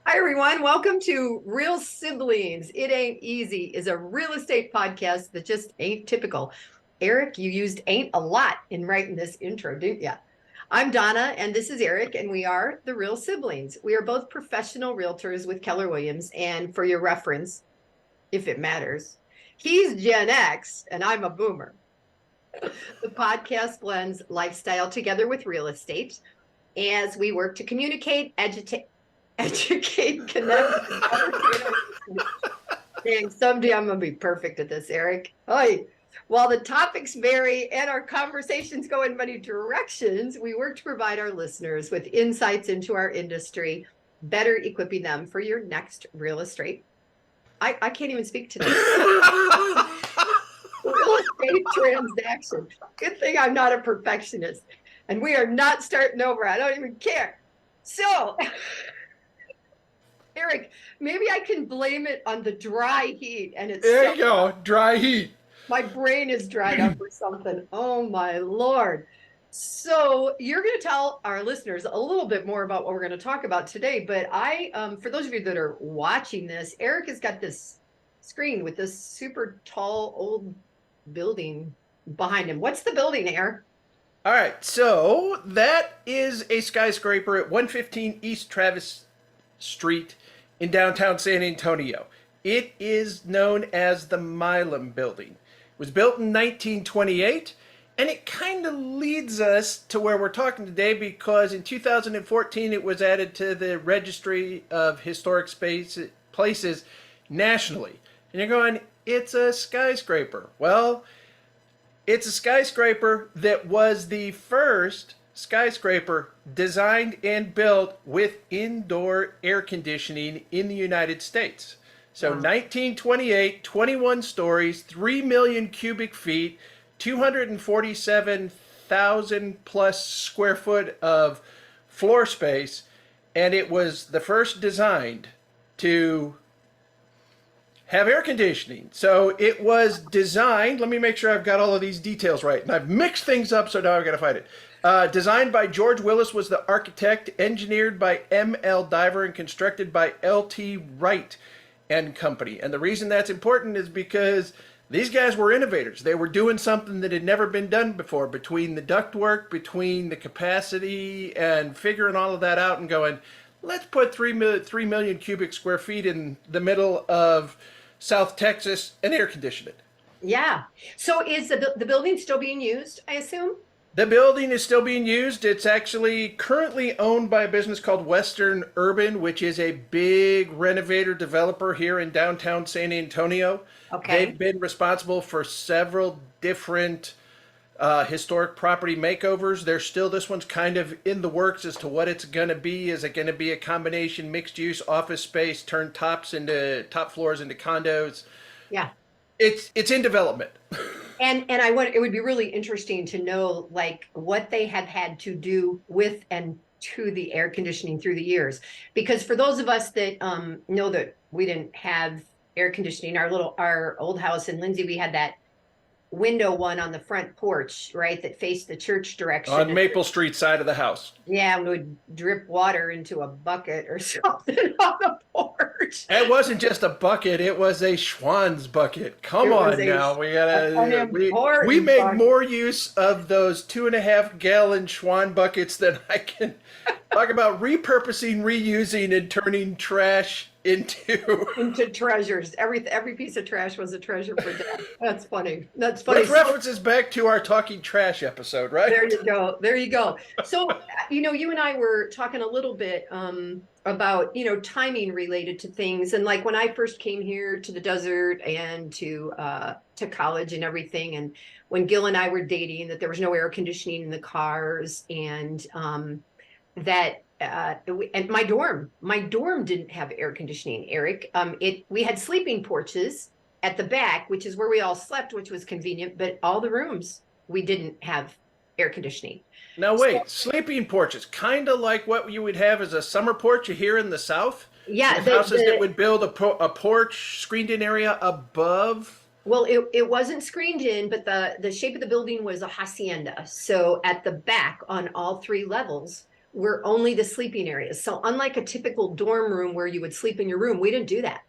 Hi, everyone. Welcome to Real Siblings. It Ain't Easy is a real estate podcast that just ain't typical. Eric, you used ain't a lot in writing this intro, didn't you? I'm Donna, and this is Eric, and we are the Real Siblings. We are both professional realtors with Keller Williams. And for your reference, if it matters, he's Gen X, and I'm a boomer. The podcast blends lifestyle together with real estate as we work to communicate, educate, connect. Dang, someday I'm going to be perfect at this, Eric. Oy. While the topics vary and our conversations go in many directions, we work to provide our listeners with insights into our industry, better equipping them for your next real estate. I can't even speak today. Real estate transaction. Good thing I'm not a perfectionist. And we are not starting over. I don't even care. So, Eric, maybe I can blame it on the dry heat. And it's There you go, dry heat. My brain is dried up or something. Oh, my Lord. So you're going to tell our listeners a little bit more about what we're going to talk about today. But for those of you that are watching this, Eric has got this screen with this super tall old building behind him. What's the building, Eric? All right, so that is a skyscraper at 115 East Travis Street in downtown San Antonio. It is known as the Milam Building. It was built in 1928, and it kind of leads us to where we're talking today because in 2014 it was added to the Registry of Historic Places nationally. And you're going, it's a skyscraper. Well, it's a skyscraper that was the first skyscraper designed and built with indoor air conditioning in the United States. So 1928, 21 stories, 3 million cubic feet, 247,000 plus square foot of floor space, and it was the first designed to have air conditioning. So it was designed, let me make sure I've got all of these details right, and I've mixed things up, so now I've got to find it. Designed by George Willis was the architect, engineered by M.L. Diver, and constructed by L.T. Wright and Company. And the reason that's important is because these guys were innovators. They were doing something that had never been done before, between the ductwork, between the capacity, and figuring all of that out and going, let's put 3 million cubic square feet in the middle of South Texas and air condition it. Yeah. So is the building still being used, I assume? The building is still being used. It's actually currently owned by a business called Western Urban, which is a big renovator developer here in downtown San Antonio. Okay. They've been responsible for several different historic property makeovers. This one's kind of in the works as to what it's going to be. Is it going to be a combination mixed use office space, turn top floors into condos? Yeah. It's in development. And it would be really interesting to know like what they have had to do with and to the air conditioning through the years. Because for those of us that know that we didn't have air conditioning, our old house in Lindsay, we had that window one on the front porch, right, that faced the church direction. On Maple Street side of the house. Yeah, and we would drip water into a bucket or something on the porch. It wasn't just a bucket, it was a Schwann's bucket. Come on now. We made more use of those 2.5 gallon Schwann buckets than I can talk about repurposing, reusing, and turning trash into treasures. Every piece of trash was a treasure for Dad. That's funny. That's funny. Which references back to our talking trash episode, right? There you go. There you go. So, you and I were talking a little bit about, timing related to things. And like when I first came here to the desert and to college and everything, and when Gil and I were dating, that there was no air conditioning in the cars, and and my dorm didn't have air conditioning, Eric. We had sleeping porches at the back, which is where we all slept, which was convenient, but all the rooms we didn't have air conditioning. Now wait, sleeping porches, kind of like what you would have as a summer porch here in the South? Yeah. Houses that would build a porch, screened in area above? Well, it wasn't screened in, but the shape of the building was a hacienda. So at the back on all 3 levels were only the sleeping areas. So unlike a typical dorm room where you would sleep in your room, we didn't do that.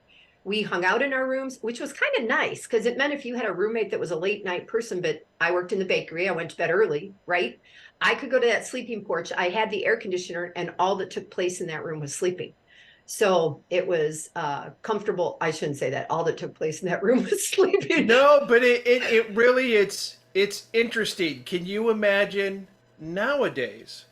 We hung out in our rooms, which was kind of nice because it meant if you had a roommate that was a late night person, but I worked in the bakery, I went to bed early, right? I could go to that sleeping porch. I had the air conditioner, and all that took place in that room was sleeping. So it was comfortable. I shouldn't say that. All that took place in that room was sleeping. No, but it really it's interesting. Can you imagine nowadays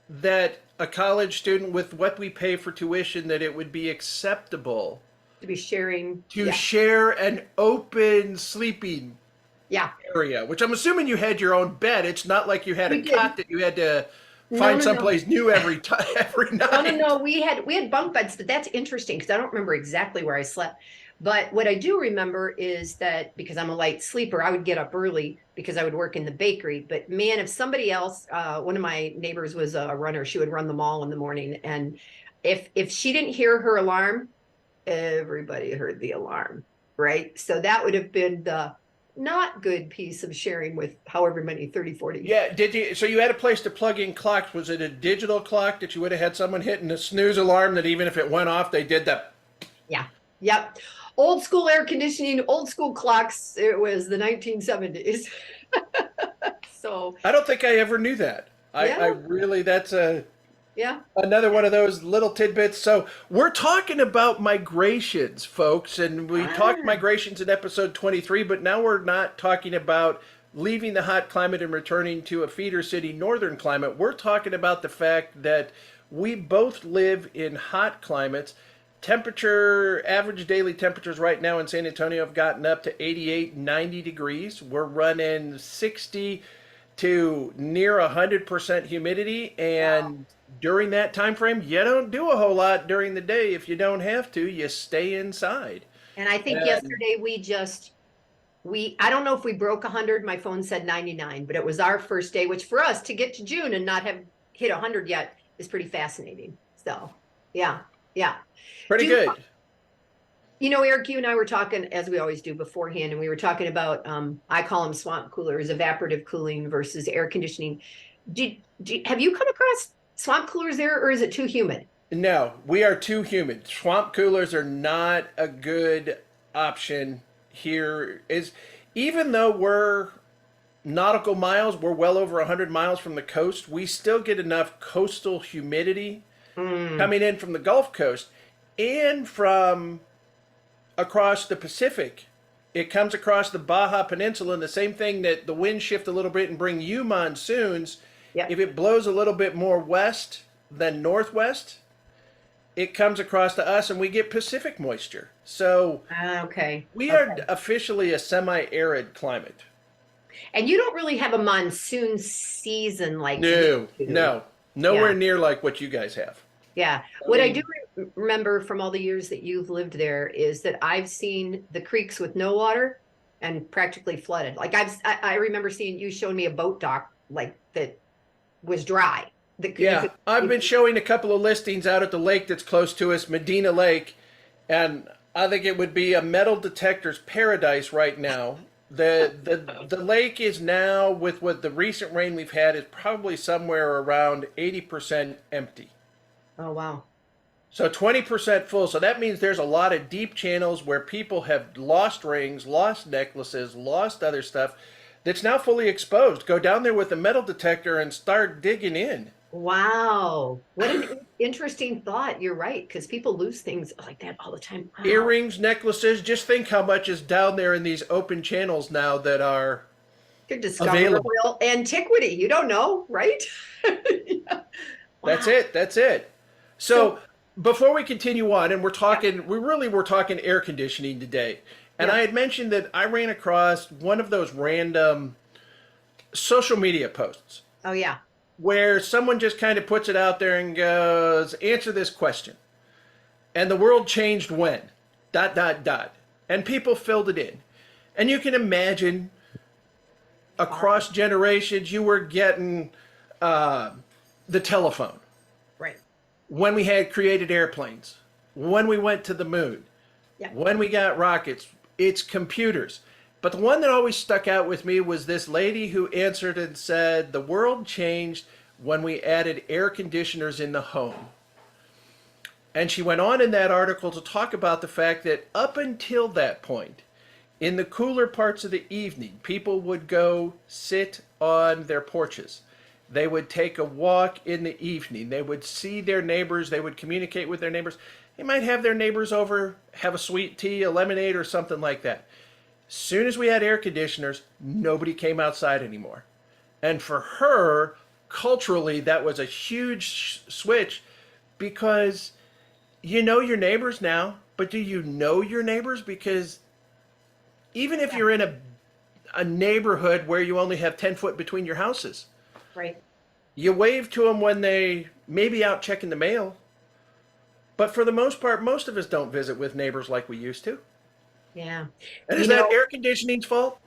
that a college student with what we pay for tuition that it would be acceptable To be sharing. to Yeah. share an open sleeping Yeah. area, which I'm assuming you had your own bed. It's not like you had We a did. cot that you had to No, find no, someplace new every time, every no, no, night. no. We had bunk beds, but that's interesting because I don't remember exactly where I slept. But what I do remember is that because I'm a light sleeper, I would get up early because I would work in the bakery. But man, if somebody else, one of my neighbors was a runner, she would run the mall in the morning, and if she didn't hear her alarm, everybody heard the alarm, right? So that would have been the not good piece of sharing with however many 30, 40. Yeah, did you? So you had a place to plug in clocks. Was it a digital clock that you would have had someone hitting a snooze alarm that even if it went off, they did that? Yeah. Yep. Old school air conditioning, old school clocks. It was the 1970s. So, I don't think I ever knew that. I yeah, really, that's yeah. another one of those little tidbits. So we're talking about migrations, folks, and we talked Ah, migrations in episode 23, but now we're not talking about leaving the hot climate and returning to a feeder city northern climate. We're talking about the fact that we both live in hot climates. Average daily temperatures right now in San Antonio have gotten up to 88, 90 degrees. We're running 60 to near 100% humidity, wow. and during that time frame, you don't do a whole lot during the day. If you don't have to, you stay inside. And I think And yesterday I don't know if we broke 100. My phone said 99, but it was our first day, which for us to get to June and not have hit 100 yet is pretty fascinating. So, yeah, yeah. pretty Do good. Eric, you and I were talking, as we always do beforehand, and we were talking about, I call them swamp coolers, evaporative cooling versus air conditioning. Have you come across swamp coolers there, or is it too humid? No, we are too humid. Swamp coolers are not a good option here. Is even though we're nautical miles, we're well over 100 miles from the coast, we still get enough coastal humidity Mm, coming in from the Gulf Coast and from across the Pacific. It comes across the Baja Peninsula, and the same thing that the winds shift a little bit and bring you monsoons. yeah. If it blows a little bit more west than northwest, it comes across to us and we get Pacific moisture. So Okay. we Okay. are officially a semi arid climate. And you don't really have a monsoon season like we No, do. no, nowhere Yeah. near like what you guys have. Yeah. I What I do mean, remember from all the years that you've lived there is that I've seen the creeks with no water and practically flooded. Like I remember seeing you showing me a boat dock like that was dry. That you yeah, could, I've you been could showing a couple of listings out at the lake that's close to us, Medina Lake, and I think it would be a metal detector's paradise right now. The lake is now, with what the recent rain we've had, is probably somewhere around 80% empty. Oh wow. So 20% full. So that means there's a lot of deep channels where people have lost rings, lost necklaces, lost other stuff that's now fully exposed. Go down there with a metal detector and start digging in. Wow. What an interesting thought. You're right, because people lose things like that all the time. Wow. Earrings, necklaces, just think how much is down there in these open channels now that are Could discover a available. real antiquity. You don't know, right? Yeah. That's Wow. it. That's it. So, So before we continue on, and yeah, we're talking air conditioning today. And I yeah. had mentioned that I ran across one of those random social media posts Oh, yeah. where someone just kind of puts it out there and goes, answer this question. And the world changed when? Dot, dot, dot. And people filled it in. And you can imagine Wow. across generations, you were getting uh, the telephone Right. when we had created airplanes, when we went to the moon, Yeah. when we got rockets, it's computers. But the one that always stuck out with me was this lady who answered and said, the world changed when we added air conditioners in the home. And she went on in that article to talk about the fact that up until that point, in the cooler parts of the evening, people would go sit on their porches. They would take a walk in the evening. They would see their neighbors. They would communicate with their neighbors. They might have their neighbors over, have a sweet tea, a lemonade, or something like that. Soon as we had air conditioners, nobody came outside anymore. And for her, culturally, that was a huge switch, because you know your neighbors now, but do you know your neighbors? Because even if you're in a neighborhood where you only have 10 foot between your houses, Right. you wave to them when they may be out checking the mail. But for the most part, most of us don't visit with neighbors like we used to. Yeah. And You is that air conditioning's fault?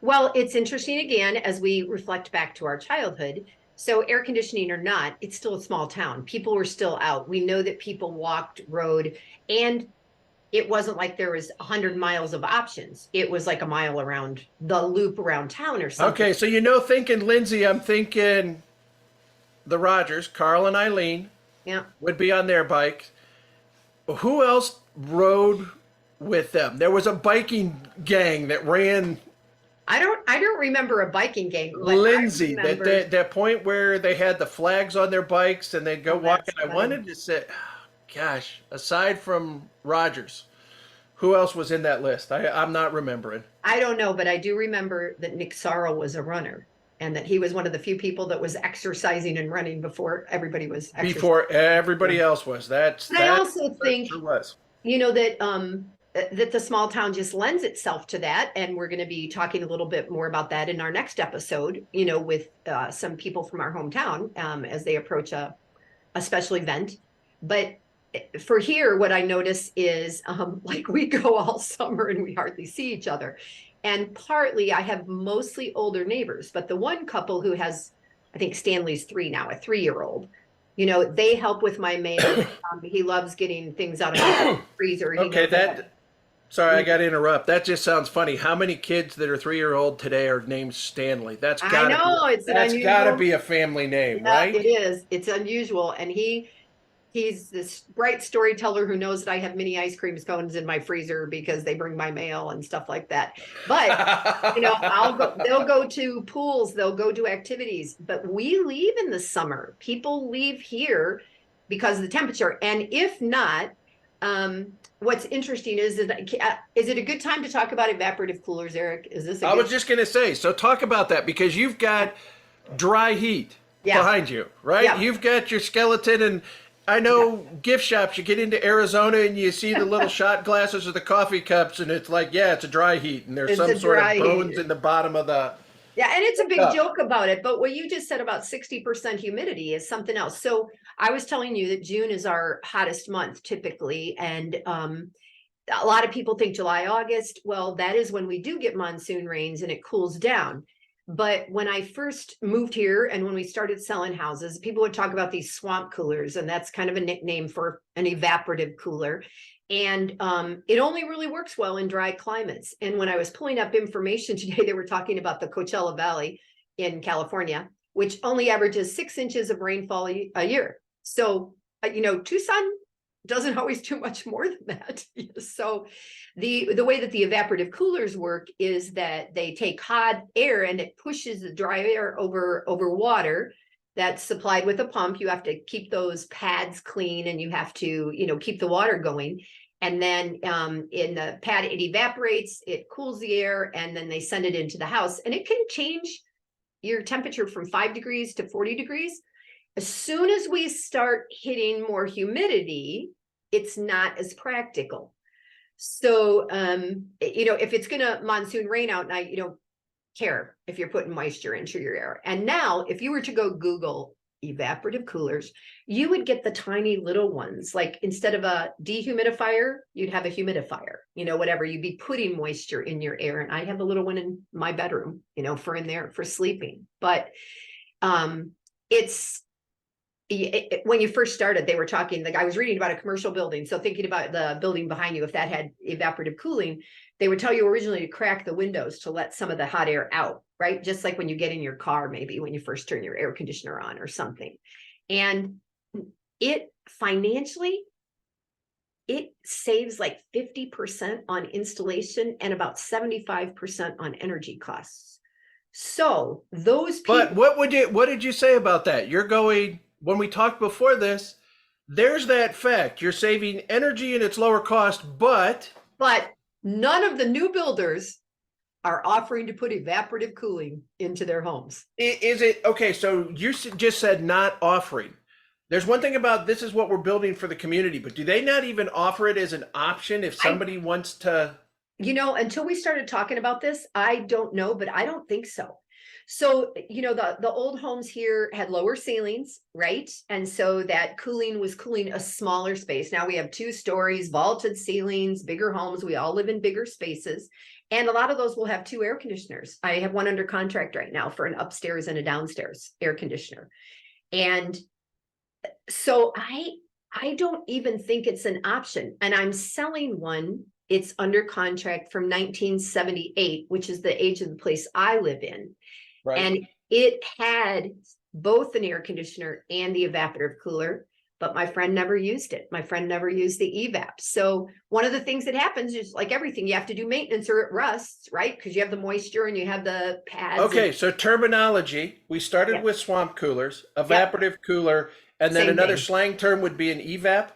Well, it's interesting again as we reflect back to our childhood. So, air conditioning or not, it's still a small town. People were still out. We know that people walked, rode, and it wasn't like there was 100 miles of options. It was like a mile around the loop around town or something. Okay, so thinking Lindsay, I'm thinking the Rogers, Carl and Eileen Yeah. would be on their bikes. Who else rode with them? There was a biking gang that ran. I don't remember a biking gang. Lindsay, that point where they had the flags on their bikes and they'd go walking. I wanted to say, gosh, aside from Rogers, who else was in that list? I'm not remembering. I don't know, but I do remember that Nick Sarl was a runner and that he was one of the few people that was exercising and running before everybody was exercising. Before everybody else was. I also think, sure was. That the small town just lends itself to that. And we're going to be talking a little bit more about that in our next episode, with some people from our hometown as they approach a special event. But for here, what I notice is like we go all summer and we hardly see each other. And partly I have mostly older neighbors, but the one couple who has, I think Stanley's 3 now, a 3-year-old, they help with my mail. He loves getting things out of the freezer. Okay, sorry, I got to interrupt. That just sounds funny. How many kids that are 3-year-old today are named Stanley? That's gotta be a family name, right? It is. It's unusual. And he's this bright storyteller who knows that I have mini ice cream cones in my freezer because they bring my mail and stuff like that. But they'll go to pools, they'll go to activities, but we leave in the summer. People leave here because of the temperature. And if not, what's interesting is it a good time to talk about evaporative coolers, Eric? I was just going to say, so talk about that, because you've got dry heat behind you, right? Yeah. You've got your skeleton, and I know gift shops, you get into Arizona and you see the little shot glasses or the coffee cups, and it's like, it's a dry heat, and there's some sort of bones in the bottom of the... Yeah, and it's a big joke about it, but what you just said about 60% humidity is something else. So I was telling you that June is our hottest month typically, and a lot of people think July, August. Well, that is when we do get monsoon rains and it cools down. But when I first moved here and when we started selling houses, people would talk about these swamp coolers, and that's kind of a nickname for an evaporative cooler. And it only really works well in dry climates. And when I was pulling up information today, they were talking about the Coachella Valley in California, which only averages 6 inches of rainfall a year. So, Tucson doesn't always do much more than that. So the way that the evaporative coolers work is that they take hot air and it pushes the dry air over water that's supplied with a pump. You have to keep those pads clean, and you have to, keep the water going. And then in the pad, it evaporates, it cools the air, and then they send it into the house. And it can change your temperature from 5 degrees to 40 degrees. As soon as we start hitting more humidity, it's not as practical. So, if it's going to monsoon rain out night, you don't care if you're putting moisture into your air. And now, if you were to go Google evaporative coolers, you would get the tiny little ones. Like instead of a dehumidifier, you'd have a humidifier, whatever. You'd be putting moisture in your air. And I have a little one in my bedroom, for in there for sleeping. But it's when you first started, they were talking, like I was reading about a commercial building. So thinking about the building behind you, if that had evaporative cooling, they would tell you originally to crack the windows to let some of the hot air out, right? Just like when you get in your car, maybe when you first turn your air conditioner on or something. And it financially, it saves like 50% on installation and about 75% on energy costs. So those people. But what did you say about that? You're going, when we talked before this, there's that fact. You're saving energy and it's lower cost, but none of the new builders are offering to put evaporative cooling into their homes. Is it okay? So you just said not offering. There's one thing about this is what we're building for the community, but do they not even offer it as an option if somebody wants to? Until we started talking about this, I don't know, but I don't think so. So, the old homes here had lower ceilings, right? And so that cooling was cooling a smaller space. Now we have 2 stories, vaulted ceilings, bigger homes. We all live in bigger spaces. And a lot of those will have 2 air conditioners. I have one under contract right now for an upstairs and a downstairs air conditioner. And so I don't even think it's an option. And I'm selling one. It's under contract from 1978, which is the age of the place I live in. Right. And it had both an air conditioner and the evaporative cooler, but my friend never used it. My friend never used the evap. So one of the things that happens is, like everything, you have to do maintenance or it rusts, right? Because you have the moisture and you have the pads. Okay, so terminology. We started with swamp coolers, evaporative cooler, and then Same another thing. slang term would be an evap.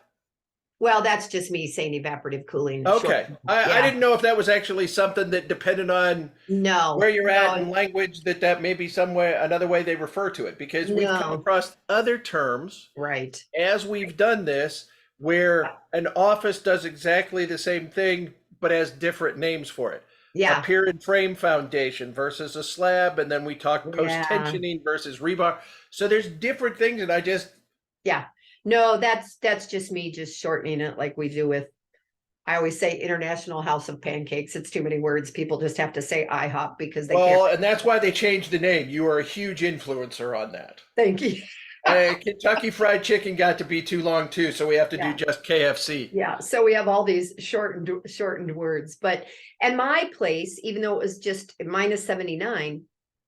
Well, that's just me saying evaporative cooling. Okay. Short. I didn't know if that was actually something that depended on No, where you're at no. in language, that may be some way, another way they refer to it, because we've come No. across other terms Right. as we've done this where an office does exactly the same thing but has different names for it. A Yeah. pier and frame foundation versus a slab, and then we talk post-tensioning versus rebar. So there's different things, and Yeah. No, that's just me just shortening it like we do with, I always say International House of Pancakes. It's too many words. People just have to say IHOP because they well, can't. and that's why they changed the name. You are a huge influencer on that. Thank you. Kentucky Fried Chicken got to be too long too, so we have to do just KFC. Yeah. So we have all these shortened words, and my place, even though it was just minus 79,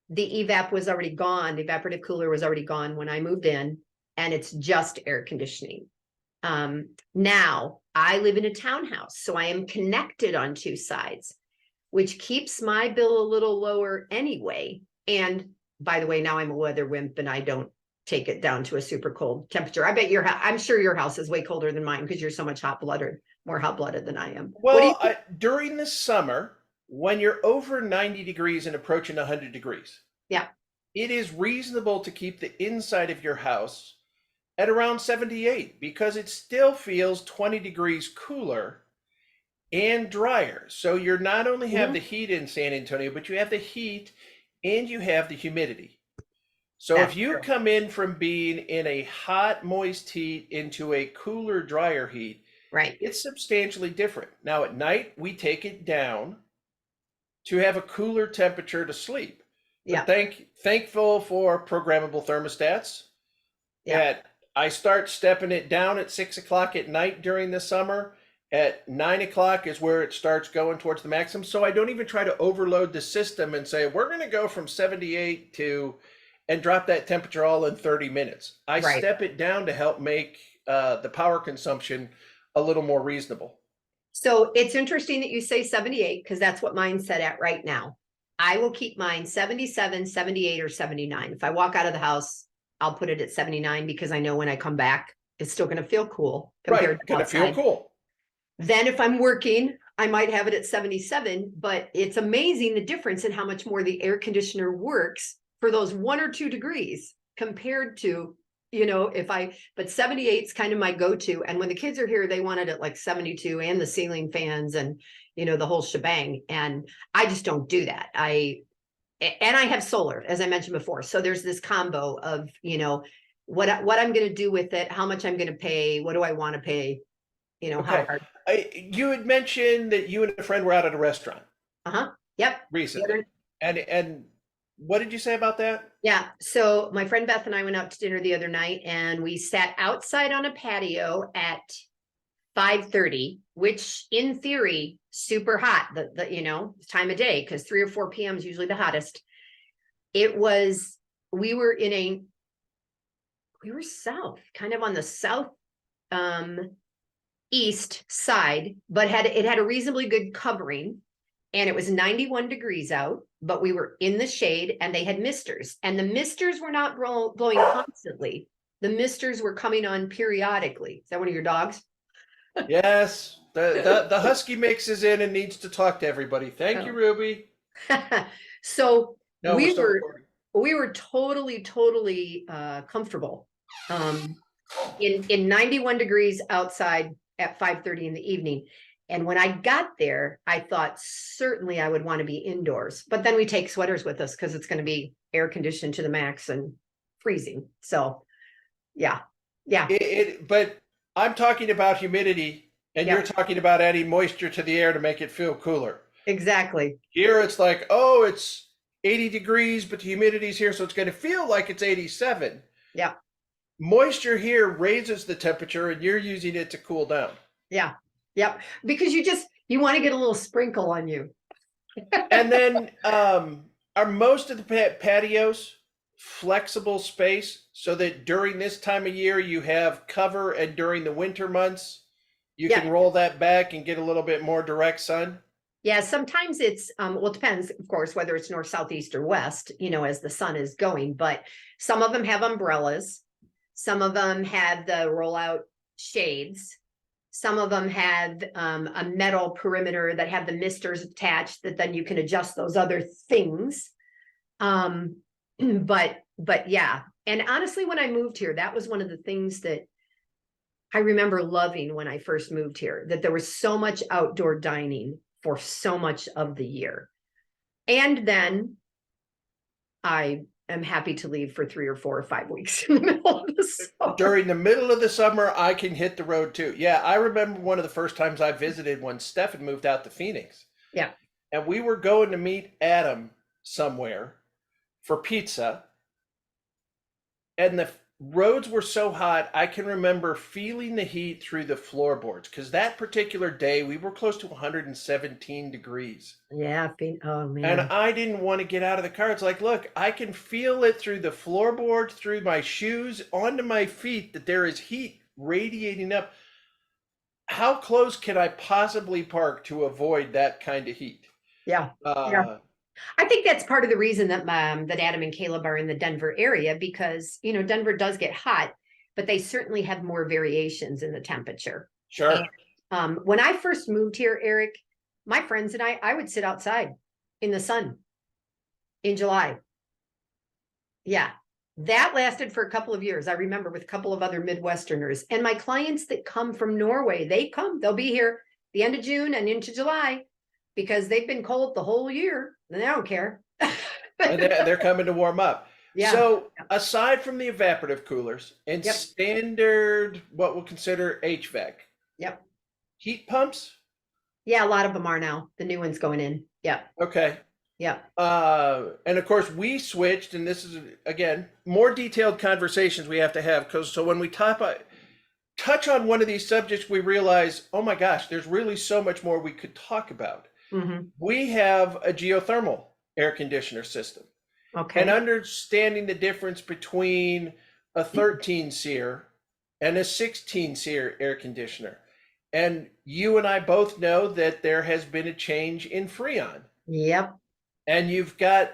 the evap was already gone. The evaporative cooler was already gone when I moved in, and it's just air conditioning. Now I live in a townhouse, so I am connected on 2 sides, which keeps my bill a little lower anyway. And by the way, now I'm a weather wimp and I don't take it down to a super cold temperature. I bet I'm sure your house is way colder than mine because you're so much more hot-blooded than I am. Well, during the summer, when you're over 90 degrees and approaching 100 degrees, yeah, it is reasonable to keep the inside of your house at around 78 because it still feels 20 degrees cooler and drier. So you're not only have the heat in San Antonio, but you have the heat and you have the humidity. So That's if you true. come in from being in a hot, moist heat into a cooler, drier heat, right, it's substantially different. Now at night, we take it down to have a cooler temperature to sleep. yeah, But thankful for programmable thermostats. yeah. I start stepping it down at 6 o'clock at night during the summer. At 9 o'clock is where it starts going towards the maximum. So I don't even try to overload the system and say, we're going to go from 78 and drop that temperature all in 30 minutes. I step it down to help make the power consumption a little more reasonable. So it's interesting that you say 78 because that's what mine's set at right now. I will keep mine 77, 78, or 79. If I walk out of the house, I'll put it at 79 because I know when I come back, it's still going to feel cool compared to going to feel cool. Then if I'm working, I might have it at 77, but it's amazing the difference in how much more the air conditioner works for those 1 or 2 degrees compared to, but 78 is kind of my go-to. And when the kids are here, they want it at like 72 and the ceiling fans and, the whole shebang. And I just don't do that. And I have solar, as I mentioned before. So there's this combo of, what I'm going to do with it, how much I'm going to pay, what do I want to pay, how hard. You had mentioned that you and a friend were out at a restaurant. Yep. Recently. And what did you say about that? Yeah. So my friend Beth and I went out to dinner the other night and we sat outside on a patio at 5:30, which in theory, super hot, the time of day, because 3 or 4 p.m. is usually the hottest. It was, we were in a, we were south, kind of on the south east side, but it had a reasonably good covering. And it was 91 degrees out, but we were in the shade and they had misters. And the misters were not blowing constantly. The misters were coming on periodically. Is that one of your dogs? Yes, the husky mix is in and needs to talk to everybody. Thank you, Oh. Ruby. So No, we're we still were recording. we were totally comfortable in 91 degrees outside at 5:30 in the evening. And when I got there, I thought certainly I would want to be indoors, but then we take sweaters with us because it's going to be air conditioned to the max and freezing. So yeah. But I'm talking about humidity, and you're Yep, talking about adding moisture to the air to make it feel cooler. exactly. Here it's like, oh, it's 80 degrees, but the humidity's here, so it's going to feel like it's 87. Yeah. Moisture here raises the temperature, and you're using it to cool down. Yeah. Yep. Because you want to get a little sprinkle on you. And then, are most of the patios flexible space so that during this time of year you have cover, and during the winter months you Yeah. can roll that back and get a little bit more direct sun? Yeah, sometimes it's well, it depends, of course, whether it's north, south, east, or west, as the sun is going, but some of them have umbrellas, some of them have the rollout shades, some of them have a metal perimeter that have the misters attached that then you can adjust those other things. But yeah, and honestly, when I moved here, that was one of the things that I remember loving when I first moved here, that there was so much outdoor dining for so much of the year. And then I am happy to leave for 3 or 4 or 5 weeks in the middle of the summer. During the middle of the summer, I can hit the road too. Yeah, I remember one of the first times I visited when Stefan moved out to Phoenix. Yeah. And we were going to meet Adam somewhere for pizza. And the roads were so hot, I can remember feeling the heat through the floorboards, because that particular day we were close to 117 degrees. Yeah. Oh, And man. I didn't want to get out of the car. It's like, look, I can feel it through the floorboards, through my shoes, onto my feet, that there is heat radiating up. How close can I possibly park to avoid that kind of heat? Yeah. Yeah. I think that's part of the reason that Adam and Caleb are in the Denver area, because Denver does get hot, but they certainly have more variations in the temperature. Sure. And when I first moved here, Eric, my friends and I would sit outside in the sun in July. Yeah, that lasted for a couple of years. I remember with a couple of other Midwesterners, and my clients that come from Norway, they'll be here the end of June and into July because they've been cold the whole year and they don't care. And they're coming to warm up. Yeah. So aside from the evaporative coolers and Yep. standard, what we'll consider HVAC, Yep. heat pumps. Yeah, a lot of them are now. The new ones going in. Yeah. Okay. Yeah. And of course we switched, and this is again more detailed conversations we have to have, because so when we touch on one of these subjects, we realize, oh my gosh, there's really so much more we could talk about. Mm-hmm. We have a geothermal air conditioner system. Okay. And understanding the difference between a 13 SEER and a 16 SEER air conditioner. And you and I both know that there has been a change in Freon. Yep. And you've got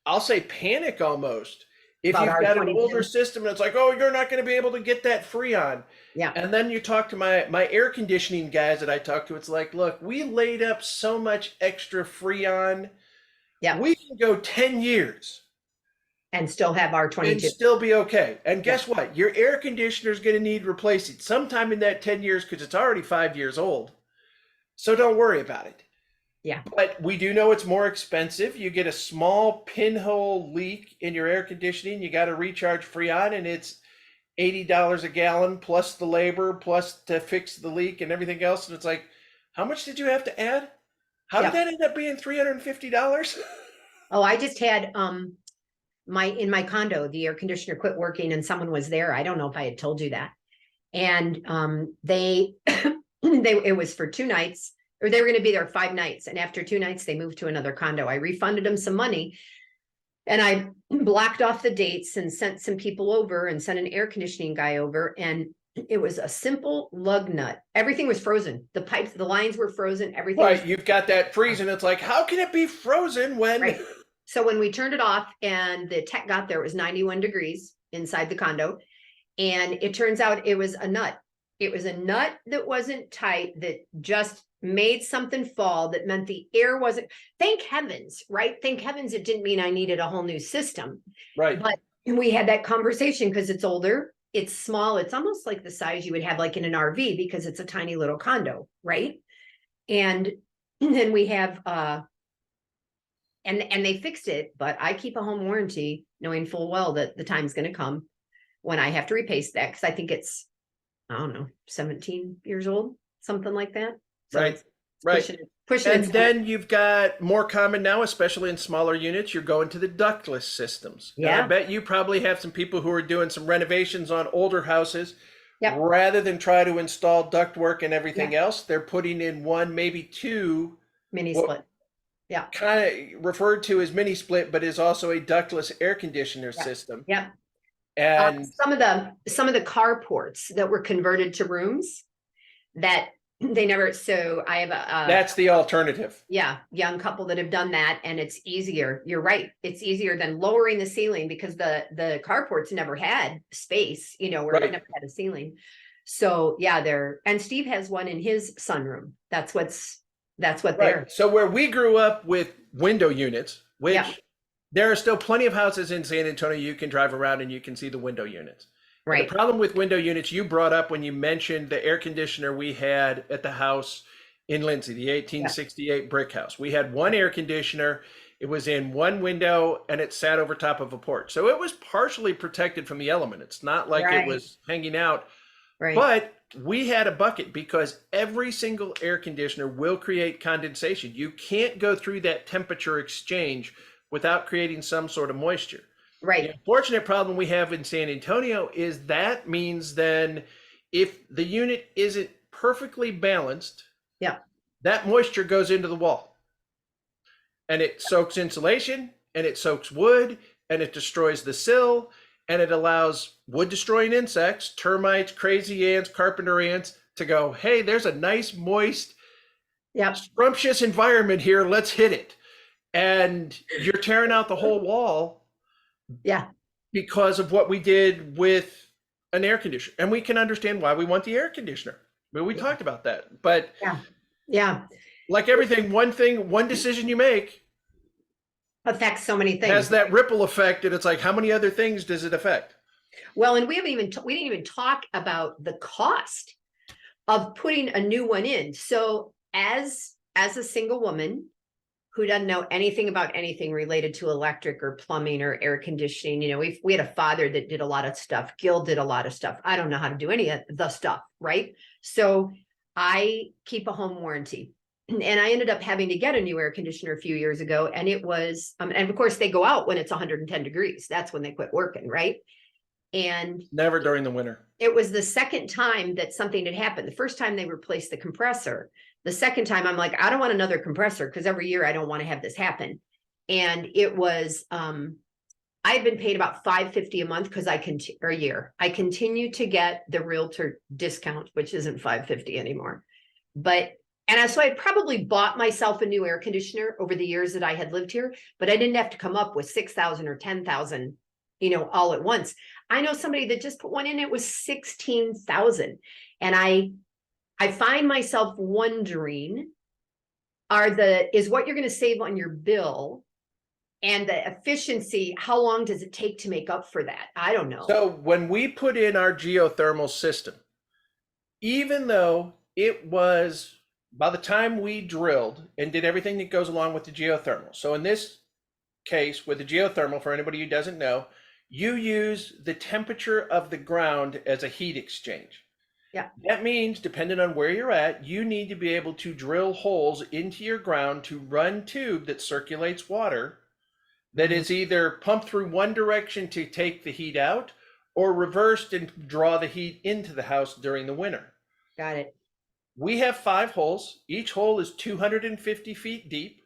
I'll say panic almost. If About you've got an R22. older system and it's like, oh, you're not going to be able to get that Freon. Yeah. And then you talk to my air conditioning guys that I talk to, it's like, look, we laid up so much extra Freon. Yeah. We can go 10 years And still have R22. and still be okay. And guess what? Your air conditioner is going to need replacing sometime in that 10 years, because it's already 5 years old. So don't worry about it. Yeah. But we do know it's more expensive. You get a small pinhole leak in your air conditioning, you got to recharge Freon, and it's $80 a gallon plus the labor, plus to fix the leak and everything else. And it's like, how much did you have to add? How did that end up being $350? Oh, I just had in my condo, the air conditioner quit working and someone was there. I don't know if I had told you that. And they it was for 2 nights, or they were going to be there 5 nights. And after 2 nights, they moved to another condo. I refunded them some money and I blocked off the dates and sent some people over and sent an air conditioning guy over. And it was a simple lug nut. Everything was frozen. The pipes, the lines were frozen. Everything Right, was you've got that freeze, and it's like, how can it be frozen when? right. So when we turned it off and the tech got there, it was 91 degrees inside the condo. And it turns out it was a nut. It was a nut that wasn't tight, that just made something fall, that meant the air wasn't, thank heavens, right? Thank heavens it didn't mean I needed a whole new system. Right. But we had that conversation because it's older, it's small, it's almost like the size you would have like in an RV because it's a tiny little condo, right? And then we have and they fixed it, but I keep a home warranty knowing full well that the time's going to come when I have to replace that, because I think it's, I don't know, 17 years old, something like that. So Right. it's Right. pushing And its then you've got more common now, especially in smaller units, you're going to the ductless systems. And I Yeah. bet you probably have some people who are doing some renovations on older houses. Yep. Rather than try to install ductwork and everything Yeah. else, they're putting in one, maybe two, Mini what split. Yeah. kind of referred to as mini split, but is also a ductless air conditioner Yeah. system. Yeah. And Some of the carports that were converted to rooms that they never, so I have that's the alternative. yeah, young couple that have done that, and it's easier. You're right. It's easier than lowering the ceiling because the carports never had space, where it Right. never had a ceiling. So yeah, and Steve has one in his sunroom. That's what Right. they're. So where we grew up with window units, which Yeah. there are still plenty of houses in San Antonio you can drive around and you can see the window units. And Right. the problem with window units you brought up when you mentioned the air conditioner we had at the house in Lindsay, the 1868 brick house. We had one air conditioner. It was in one window and it sat over top of a porch. So it was partially protected from the element. It's not like it Right. was hanging out. Right. But we had a bucket because every single air conditioner will create condensation. You can't go through that temperature exchange without creating some sort of moisture. The Right. unfortunate problem we have in San Antonio is that means then if the unit isn't perfectly balanced, Yeah. that moisture goes into the wall and it soaks insulation and it soaks wood and it destroys the sill and it allows wood destroying insects, termites, crazy ants, carpenter ants to go, hey, there's a nice, moist, Yeah. scrumptious environment here. Let's hit it. And you're tearing out the whole wall Yeah. because of what we did with an air conditioner. And we can understand why we want the air conditioner. Well, we talked about that. But Yeah. Yeah. like everything, one decision you make Affects so many things. has that ripple effect. And it's like, how many other things does it affect? Well, and we didn't even talk about the cost of putting a new one in. So as a single woman who doesn't know anything about anything related to electric or plumbing or air conditioning, we had a father that did a lot of stuff. Gil did a lot of stuff. I don't know how to do any of the stuff, right? So I keep a home warranty. And I ended up having to get a new air conditioner a few years ago. And it was, and of course they go out when it's 110 degrees. That's when they quit working, right? And Never during the winter. it was the second time that something had happened. The first time they replaced the compressor. The second time I'm like, I don't want another compressor because every year I don't want to have this happen. And it was, I had been paid about $550 a month because or a year. I continue to get the realtor discount, which isn't $550 anymore. So I probably bought myself a new air conditioner over the years that I had lived here, but I didn't have to come up with 6,000 or 10,000, all at once. I know somebody that just put one in, it was 16,000. And I find myself wondering, is what you're going to save on your bill and the efficiency, how long does it take to make up for that? I don't know. So when we put in our geothermal system, even though it was by the time we drilled and did everything that goes along with the geothermal. So in this case, with the geothermal, for anybody who doesn't know, you use the temperature of the ground as a heat exchange. Yeah. That means, depending on where you're at, you need to be able to drill holes into your ground to run tube that circulates water that is either pumped through one direction to take the heat out or reversed and draw the heat into the house during the winter. Got it. We have 5 holes. Each hole is 250 feet deep.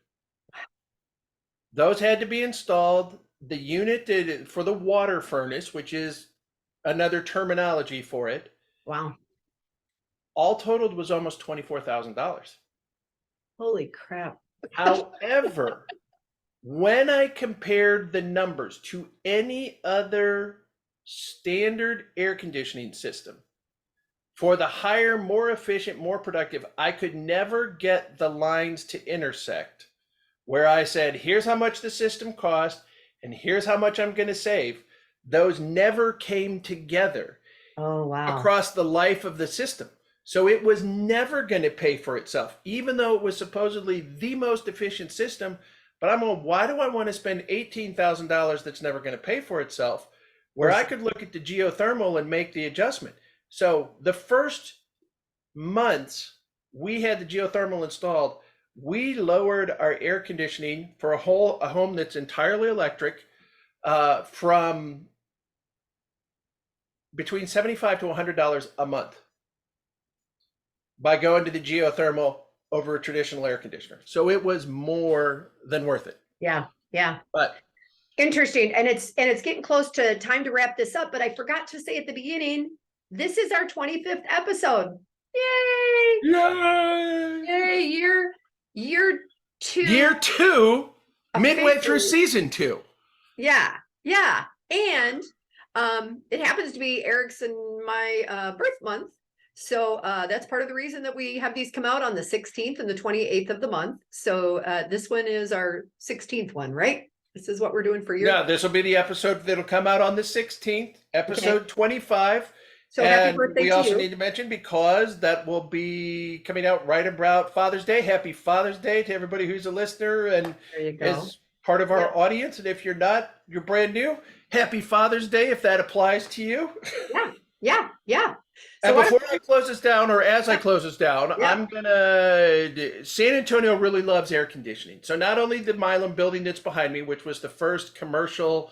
Those had to be installed. The unit for the water furnace, which is another terminology for it, Wow. all totaled was almost $24,000. Holy crap. However, when I compared the numbers to any other standard air conditioning system, for the higher, more efficient, more productive, I could never get the lines to intersect where I said, here's how much the system cost and here's how much I'm going to save. Those never came together across the life of the system. So it was never going to pay for itself, even though it was supposedly the most efficient system. But I'm going, why do I want to spend $18,000 that's never going to pay for itself, where I could look at the geothermal and make the adjustment? So the first months we had the geothermal installed, we lowered our air conditioning for a home that's entirely electric from between $75 to $100 a month by going to the geothermal over a traditional air conditioner. So it was more than worth it. Yeah. But Interesting. And it's getting close to time to wrap this up, but I forgot to say at the beginning, this is our 25th episode. Yay! Year 2. Year 2, midway through season 2. Yeah. And it happens to be Eric's and my birth month. So that's part of the reason that we have these come out on the 16th and the 28th of the month. So this one is our 16th one, right? This is what we're doing for you. Yeah, this will be the episode that'll come out on the 16th, episode 25. So happy birthday to you. We also need to mention, because that will be coming out right about Father's Day. Happy Father's Day to everybody who's a listener and is part of our audience. And if you're not, you're brand new. Happy Father's Day if that applies to you. Yeah. And before I close this down, or as I close this down, San Antonio really loves air conditioning. So not only the Milam building that's behind me, which was the first commercial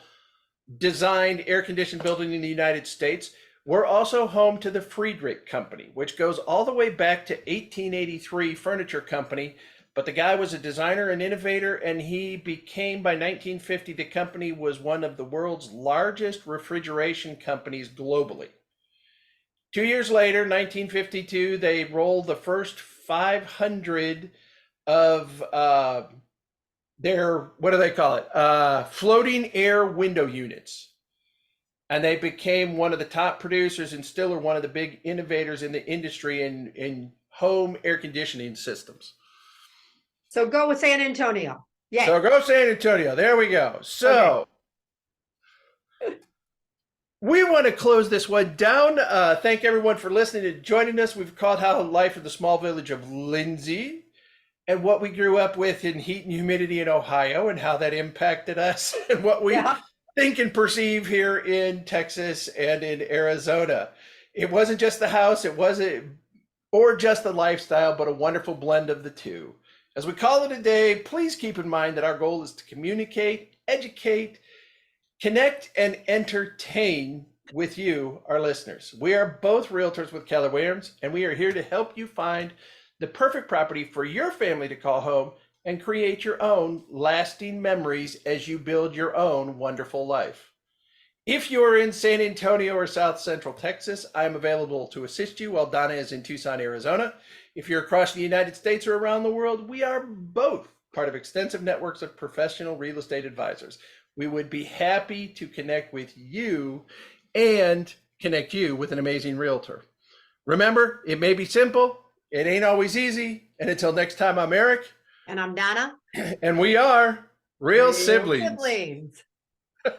designed air conditioned building in the United States, we're also home to the Friedrich Company, which goes all the way back to 1883 Furniture Company. But the guy was a designer and innovator, and he became, by 1950, the company was one of the world's largest refrigeration companies globally. 2 years later, 1952, they rolled the first 500 of their, what do they call it? Floating air window units. And they became one of the top producers and still are one of the big innovators in the industry in home air conditioning systems. So go with San Antonio. Yeah. So go San Antonio. There we go. So we want to close this one down. Thank everyone for listening and joining us. We've called How Life in the Small Village of Lindsay and what we grew up with in heat and humidity in Ohio and how that impacted us and what we think and perceive here in Texas and in Arizona. It wasn't just the house, it wasn't, or just the lifestyle, but a wonderful blend of the two. As we call it a day, please keep in mind that our goal is to communicate, educate, connect, and entertain with you, our listeners. We are both realtors with Keller Williams, and we are here to help you find the perfect property for your family to call home and create your own lasting memories as you build your own wonderful life. If you're in San Antonio or South Central Texas, I'm available to assist you while Donna is in Tucson, Arizona. If you're across the United States or around the world, we are both part of extensive networks of professional real estate advisors. We would be happy to connect with you and connect you with an amazing realtor. Remember, it may be simple, it ain't always easy. And until next time, I'm Eric. And I'm Donna. And we are Real Siblings.